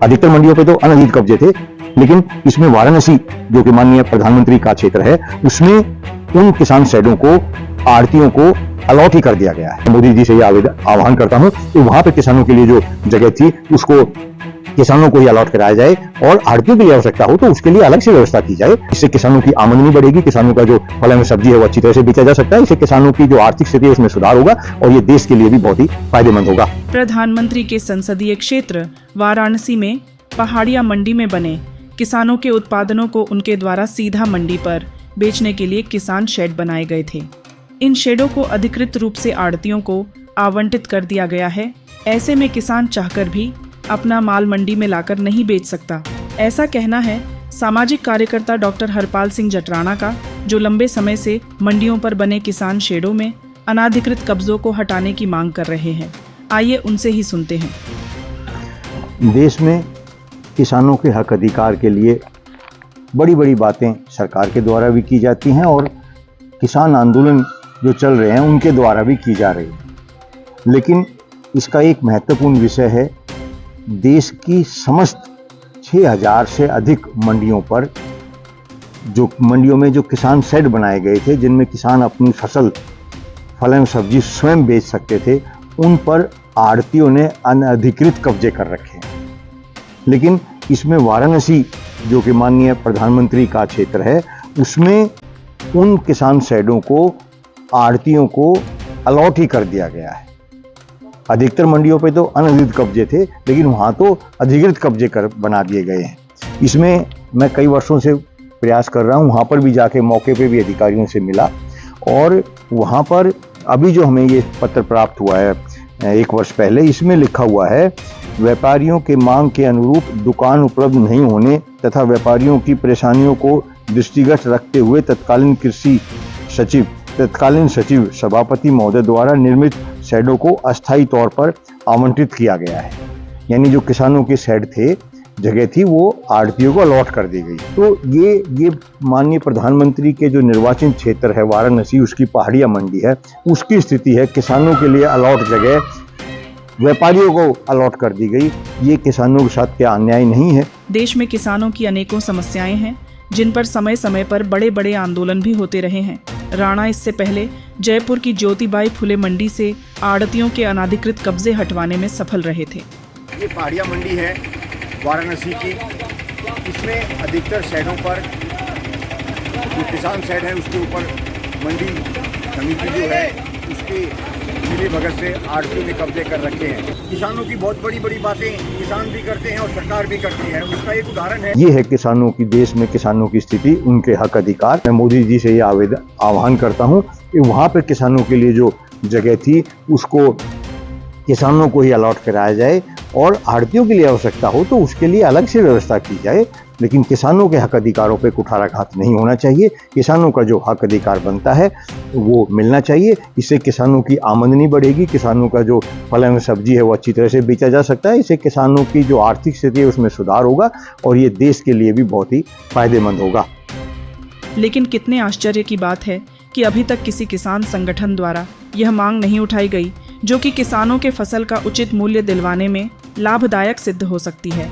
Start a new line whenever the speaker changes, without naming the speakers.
अधिकतर मंडियों पे तो अनधिकृत कब्जे थे, लेकिन इसमें वाराणसी जो कि माननीय प्रधानमंत्री का क्षेत्र है, उसमें उन किसान शेडों को आड़तियों को अलॉट ही कर दिया गया है। मोदी जी से ये आह्वान करता हूं कि वहां पे किसानों के लिए जो जगह थी उसको किसानों को ही अलॉट कराया जाए और आड़तियों की आवश्यकता हो तो उसके लिए अलग से व्यवस्था की जाए। इससे किसानों की आमदनी बढ़ेगी, किसानों का जो फल एवं सब्जी है वो अच्छी तरह से बेचा जा सकता है। इससे किसानों की जो आर्थिक स्थिति है उसमें सुधार होगा और ये देश के लिए भी बहुत ही फायदेमंद होगा।
प्रधानमंत्री के संसदीय क्षेत्र वाराणसी में पहाड़िया मंडी में बने किसानों के उत्पादनों को उनके द्वारा सीधा मंडी पर बेचने के लिए किसान शेड बनाए गए थे। इन शेडों को अधिकृत रूप से आड़तियों को आवंटित कर दिया गया है। ऐसे में किसान चाहकर भी अपना माल मंडी में लाकर नहीं बेच सकता, ऐसा कहना है सामाजिक कार्यकर्ता डॉक्टर हरपाल सिंह जटराणा का, जो लंबे समय से मंडियों पर बने किसान शेडों में अनाधिकृत कब्जों को हटाने की मांग कर रहे हैं। आइए उनसे ही सुनते हैं।
देश में किसानों के हक अधिकार के लिए बड़ी बड़ी बातें सरकार के द्वारा भी की जाती हैं और किसान आंदोलन जो चल रहे हैं उनके द्वारा भी की जा रही है, लेकिन इसका एक महत्वपूर्ण विषय है, देश की समस्त 6000 से अधिक मंडियों पर मंडियों में जो किसान शेड बनाए गए थे जिनमें किसान अपनी फसल फल एवं सब्जी स्वयं बेच सकते थे, उन पर आड़तियों ने अनधिकृत कब्जे कर रखे हैं। लेकिन इसमें वाराणसी जो कि माननीय प्रधानमंत्री का क्षेत्र है, उसमें उन किसान शेडों को आड़तियों को अलॉट ही कर दिया गया है। अधिकतर मंडियों पे तो अनधिकृत कब्जे थे, लेकिन वहाँ तो अधिकृत कब्जे कर बना दिए गए हैं। इसमें मैं कई वर्षों से प्रयास कर रहा हूँ, वहाँ पर भी जाके मौके पे भी अधिकारियों से मिला और वहाँ पर अभी जो हमें ये पत्र प्राप्त हुआ है 1 वर्ष पहले, इसमें लिखा हुआ है, व्यापारियों के मांग के अनुरूप दुकान उपलब्ध नहीं होने तथा व्यापारियों की परेशानियों को दृष्टिगत रखते हुए तत्कालीन सचिव सभापति महोदय द्वारा निर्मित शेडों को अस्थायी तौर पर आवंटित किया गया है। यानी जो किसानों के शेड थे, जगह थी, वो आड़तियों को अलॉट कर दी गई। तो ये माननीय प्रधानमंत्री के जो निर्वाचन क्षेत्र है वाराणसी, उसकी पहाड़िया मंडी है, उसकी स्थिति है। किसानों के लिए अलॉट जगह व्यापारियों को अलॉट कर दी गई। ये किसानों के साथ क्या अन्याय नहीं है?
देश में किसानों की अनेकों समस्याएं हैं जिन पर समय समय पर बड़े बड़े आंदोलन भी होते रहे हैं। राणा इससे पहले जयपुर की ज्योतिबाई फुले मंडी से आड़तियों के अनाधिकृत कब्जे हटवाने में सफल रहे थे।
ये पहाड़िया मंडी है वाराणसी की। इसमें अधिकतर शेडों पर जो किसान शेड है उसके ऊपर मंडी समिति जो है उसके मिली भगत से आड़तियों ने कब्जे कर रखे हैं। किसानों की बहुत बड़ी बड़ी बातें किसान भी करते हैं और सरकार भी करती है। उसका एक उदाहरण है,
ये है किसानों की, देश में किसानों की स्थिति, उनके हक अधिकार। मैं मोदी जी से ये आह्वान करता हूँ कि वहाँ पे किसानों के लिए जो जगह थी उसको किसानों को ही अलॉट कराया जाए और आड़तियों के लिए आवश्यकता हो तो उसके लिए अलग से व्यवस्था की जाए, लेकिन किसानों के हक अधिकारों पे कुठाराघात नहीं होना चाहिए। किसानों का जो हक अधिकार बनता है वो मिलना चाहिए। इससे किसानों की आमदनी बढ़ेगी, किसानों का जो फल एवं सब्जी है वो अच्छी तरह से बेचा जा सकता है। इससे किसानों की जो आर्थिक स्थिति है उसमें सुधार होगा और ये देश के लिए भी बहुत ही फायदेमंद होगा।
लेकिन कितने आश्चर्य की बात है कि अभी तक किसी किसान संगठन द्वारा यह मांग नहीं उठाई गई जो कि किसानों के फसल का उचित मूल्य दिलवाने में लाभदायक सिद्ध हो सकती है।